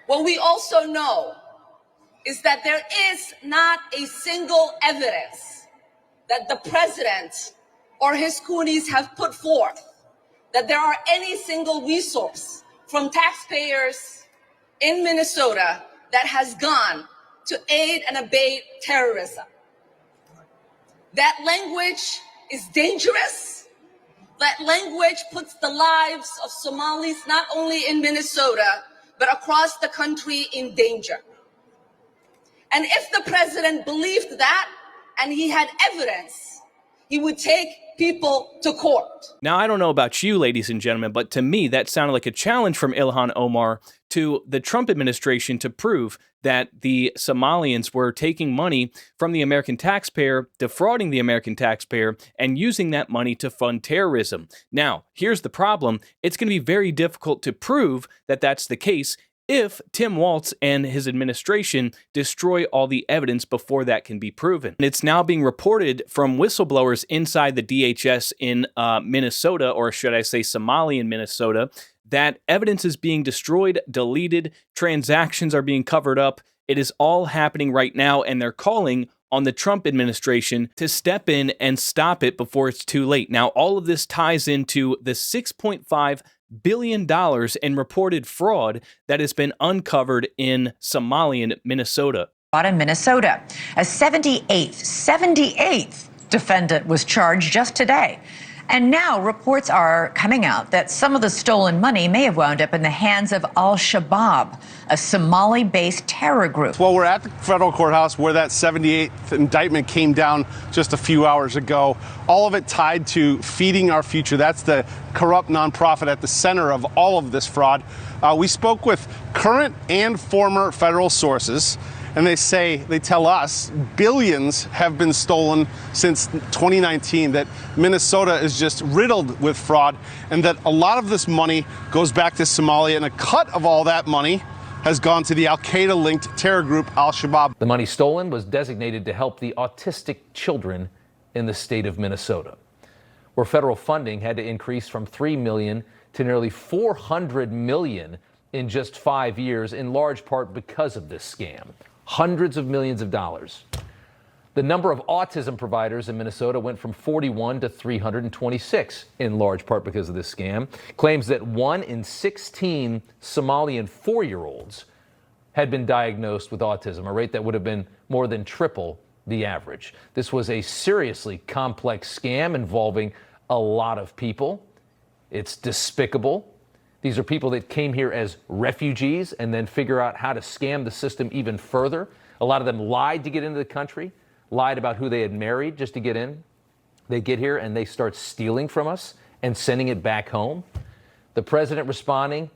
What we also know is that there is not a single evidence that the president or his cronies have put forth that there are any single resource from taxpayers in Minnesota that has gone to aid and abet terrorism. That language is dangerous. That language puts the lives of Somalis, not only in Minnesota, but across the country, in danger. And if the president believed that, and he had evidence, he would take people to court. Now, I don't know about you, ladies and gentlemen, but to me, that sounded like a challenge from Ilhan Omar to the Trump administration to prove that the Somalians were taking money from the American taxpayer, defrauding the American taxpayer, and using that money to fund terrorism. Now, here's the problem. It's going to be very difficult to prove that that's the case if Tim Walz and his administration destroy all the evidence before that can be proven. And it's now being reported from whistleblowers inside the DHS in Minnesota, or should I say Somalia in Minnesota, that evidence is being destroyed, deleted, transactions are being covered up. It is all happening right now, and they're calling on the Trump administration to step in and stop it before it's too late. Now, all of this ties into the $6.5 billion in reported fraud that has been uncovered in Somalian Minnesota. In Minnesota, a 78th defendant was charged just today. And now reports are coming out that some of the stolen money may have wound up in the hands of Al-Shabaab, a Somali-based terror group. Well, we're at the federal courthouse where that 78th indictment came down just a few hours ago. All of it tied to Feeding Our Future. That's the corrupt nonprofit at the center of all of this fraud. We spoke with current and former federal sources, and they tell us billions have been stolen since 2019, that Minnesota is just riddled with fraud, and that a lot of this money goes back to Somalia, and a cut of all that money has gone to the Al-Qaeda-linked terror group Al-Shabaab. The money stolen was designated to help the autistic children in the state of Minnesota, where federal funding had to increase from $3 million to nearly $400 million in just 5 years, in large part because of this scam. Hundreds of millions of dollars. The number of autism providers in Minnesota went from 41 to 326, in large part because of this scam. Claims that 1 in 16 Somalian 4-year-olds had been diagnosed with autism, a rate that would have been more than triple the average. This was a seriously complex scam involving a lot of people. It's despicable. These are people that came here as refugees and then figure out how to scam the system even further. A lot of them lied to get into the country, lied about who they had married just to get in. They get here and they start stealing from us and sending it back home. The president responding,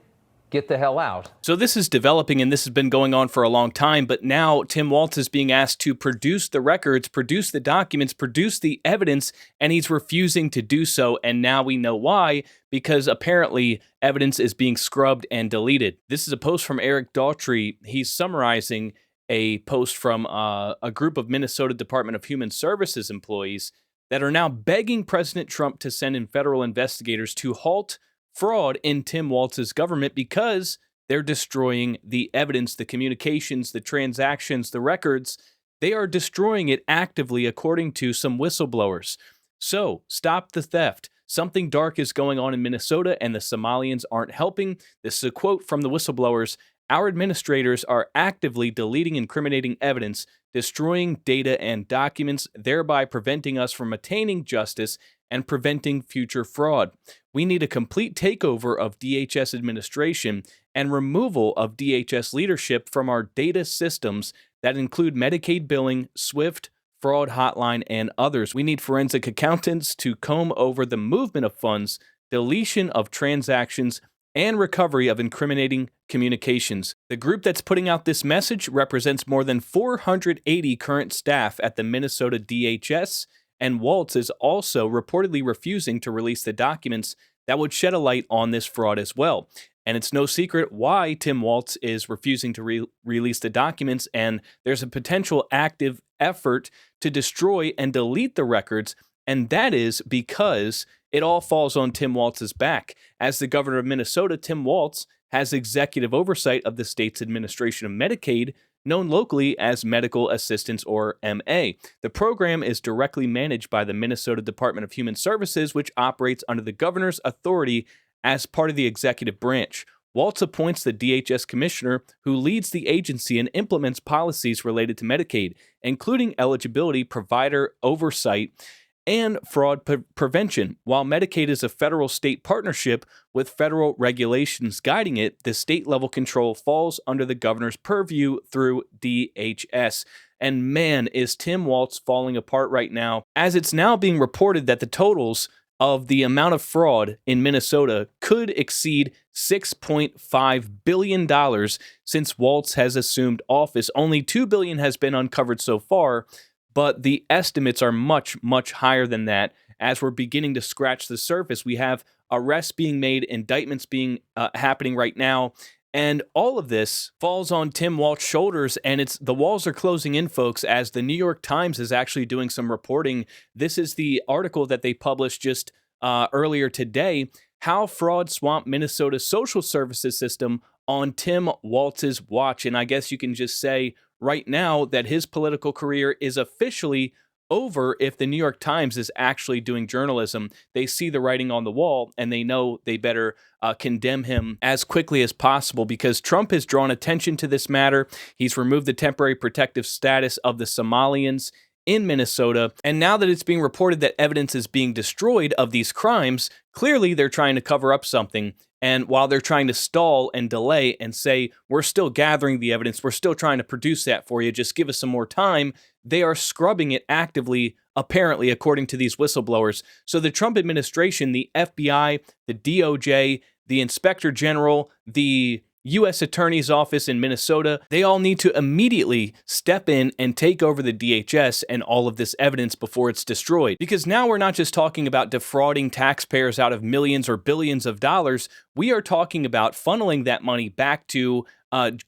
get the hell out. So this is developing, and this has been going on for a long time, but now Tim Walz is being asked to produce the records, produce the documents, produce the evidence, and he's refusing to do so, and now we know why, because apparently evidence is being scrubbed and deleted. This is a post from Eric Daughtry. He's summarizing a post from a group of Minnesota Department of Human Services employees that are now begging President Trump to send in federal investigators to halt fraud in Tim Walz's government because they're destroying the evidence, the communications, the transactions, the records. They are destroying it actively, according to some whistleblowers. So stop the theft. Something dark is going on in Minnesota, and the Somalians aren't helping. This is a quote from the whistleblowers. Our administrators are actively deleting incriminating evidence, destroying data and documents, thereby preventing us from attaining justice and preventing future fraud. We need a complete takeover of DHS administration and removal of DHS leadership from our data systems that include Medicaid billing, SWIFT, fraud hotline, and others. We need forensic accountants to comb over the movement of funds, deletion of transactions, and recovery of incriminating communications. The group that's putting out this message represents more than 480 current staff at the Minnesota DHS, and Walz is also reportedly refusing to release the documents that would shed a light on this fraud as well. And it's no secret why Tim Walz is refusing to release the documents, and there's a potential active effort to destroy and delete the records, and that is because it all falls on Tim Walz's back. As the governor of Minnesota, Tim Walz has executive oversight of the state's administration of Medicaid, known locally as Medical Assistance, or MA. The program is directly managed by the Minnesota Department of Human Services, which operates under the governor's authority as part of the executive branch. Walz appoints the DHS commissioner, who leads the agency and implements policies related to Medicaid, including eligibility, provider oversight, and fraud prevention. While Medicaid is a federal-state partnership with federal regulations guiding it, the state-level control falls under the governor's purview through DHS. And man, is Tim Walz falling apart right now, as it's now being reported that the totals of the amount of fraud in Minnesota could exceed $6.5 billion since Walz has assumed office. Only $2 billion has been uncovered so far, but the estimates are much, much higher than that. As we're beginning to scratch the surface, we have arrests being made, indictments being happening right now, and all of this falls on Tim Walz's shoulders, and the walls are closing in, folks, as the New York Times is actually doing some reporting. This is the article that they published just earlier today, How Fraud Swamped Minnesota's Social Services System on Tim Walz's Watch. And I guess you can just say right now that his political career is officially over if the New York Times is actually doing journalism. They see the writing on the wall, and they know they better condemn him as quickly as possible, because Trump has drawn attention to this matter. He's removed the temporary protective status of the Somalians in Minnesota, and now that it's being reported that evidence is being destroyed of these crimes, clearly they're trying to cover up something. And while they're trying to stall and delay and say, we're still gathering the evidence, we're still trying to produce that for you, just give us some more time, they are scrubbing it actively, apparently, according to these whistleblowers. So the Trump administration, the FBI, the DOJ, the Inspector General, the U.S. Attorney's Office in Minnesota, they all need to immediately step in and take over the DHS and all of this evidence before it's destroyed. Because now we're not just talking about defrauding taxpayers out of millions or billions of dollars, we are talking about funneling that money back to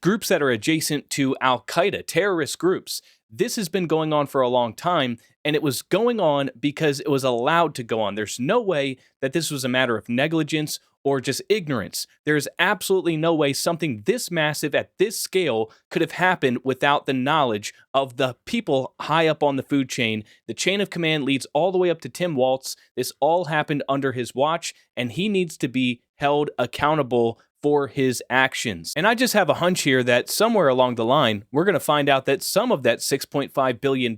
groups that are adjacent to Al-Qaeda, terrorist groups. This has been going on for a long time, and it was going on because it was allowed to go on. There's no way that this was a matter of negligence or just ignorance. There's absolutely no way something this massive at this scale could have happened without the knowledge of the people high up on the food chain. The chain of command leads all the way up to Tim Walz. This all happened under his watch, and he needs to be held accountable for his actions. And I just have a hunch here that somewhere along the line, we're going to find out that some of that $6.5 billion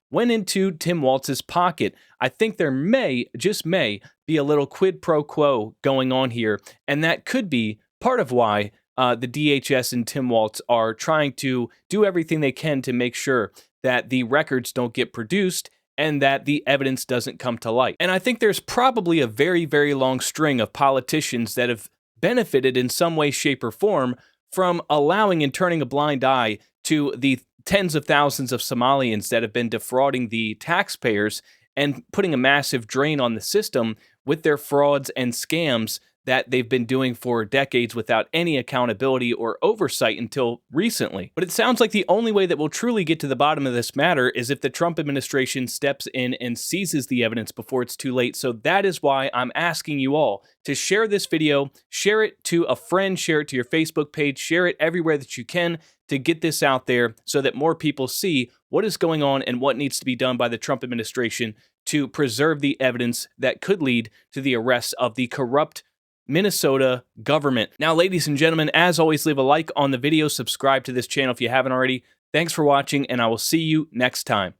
went into Tim Walz's pocket. I think there may, just may, be a little quid pro quo going on here, and that could be part of why the DHS and Tim Walz are trying to do everything they can to make sure that the records don't get produced and that the evidence doesn't come to light. And I think there's probably a very, very long string of politicians that have benefited in some way, shape, or form from allowing and turning a blind eye to the tens of thousands of Somalians that have been defrauding the taxpayers and putting a massive drain on the system with their frauds and scams that they've been doing for decades without any accountability or oversight until recently. But it sounds like the only way that we'll truly get to the bottom of this matter is if the Trump administration steps in and seizes the evidence before it's too late. So that is why I'm asking you all to share this video, share it to a friend, share it to your Facebook page, share it everywhere that you can to get this out there so that more people see what is going on and what needs to be done by the Trump administration to preserve the evidence that could lead to the arrest of the corrupt Minnesota government. Now, ladies and gentlemen, as always, leave a like on the video, subscribe to this channel if you haven't already. Thanks for watching, and I will see you next time.